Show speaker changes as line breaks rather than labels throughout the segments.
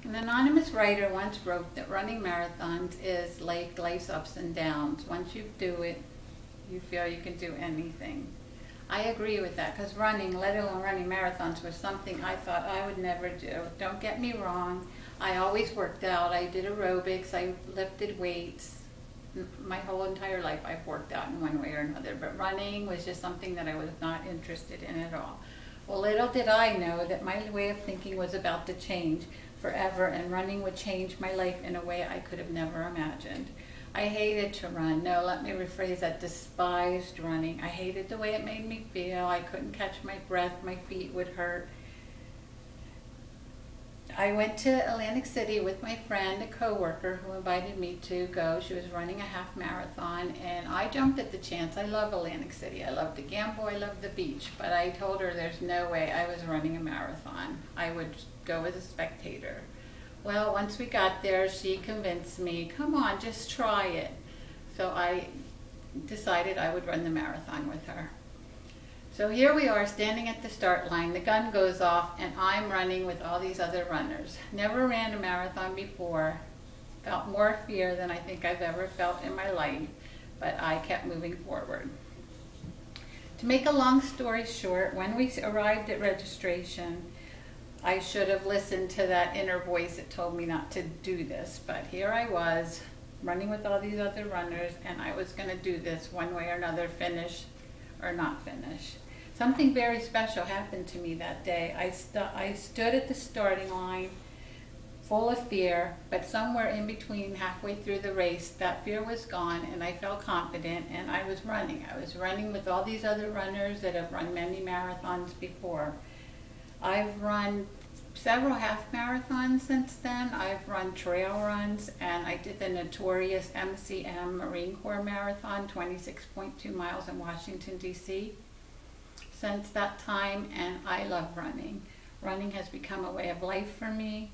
An anonymous writer once wrote that running marathons is like life's ups and downs. Once you do it, you feel you can do anything. I agree with that, because running, let alone running marathons, was something I thought I would never do. Don't get me wrong, I always worked out. I did aerobics, I lifted weights. My whole entire life I've worked out in one way or another, but running was just something that I was not interested in at all. Well, little did I know that my way of thinking was about to change forever, and running would change my life in a way I could have never imagined. I hated to run. No, let me rephrase that. Despised running. I hated the way it made me feel. I couldn't catch my breath. My feet would hurt. I went to Atlantic City with my friend, a coworker who invited me to go. She was running a half marathon, and I jumped at the chance. I love Atlantic City. I love to gamble. I love the beach. But I told her there's no way I was running a marathon. I would go as a spectator. Well, once we got there, she convinced me, come on, just try it. So I decided I would run the marathon with her. So here we are standing at the start line, the gun goes off, and I'm running with all these other runners. Never ran a marathon before, felt more fear than I think I've ever felt in my life, but I kept moving forward. To make a long story short, when we arrived at registration, I should have listened to that inner voice that told me not to do this, but here I was, running with all these other runners, and I was going to do this one way or another, finish or not finish. Something very special happened to me that day. I stood at the starting line, full of fear, but somewhere in between, halfway through the race, that fear was gone, and I felt confident, and I was running. I was running with all these other runners that have run many marathons before. I've run several half marathons since then. I've run trail runs, and I did the notorious MCM Marine Corps Marathon, 26.2 miles in Washington, D.C. since that time, and I love running. Running has become a way of life for me,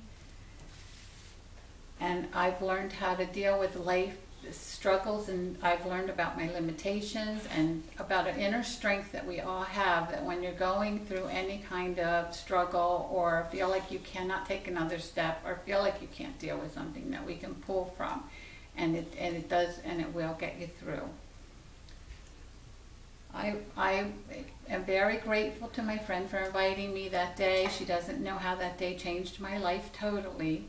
and I've learned how to deal with life struggles, and I've learned about my limitations and about an inner strength that we all have, that when you're going through any kind of struggle or feel like you cannot take another step or feel like you can't deal with something, that we can pull from, and it does, and it will get you through. I am very grateful to my friend for inviting me that day. She doesn't know how that day changed my life totally.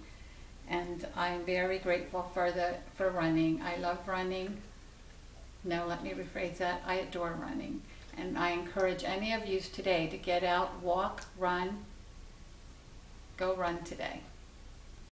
And I'm very grateful for running. I love running. No, let me rephrase that. I adore running. And I encourage any of you today to get out, walk, run. Go run today.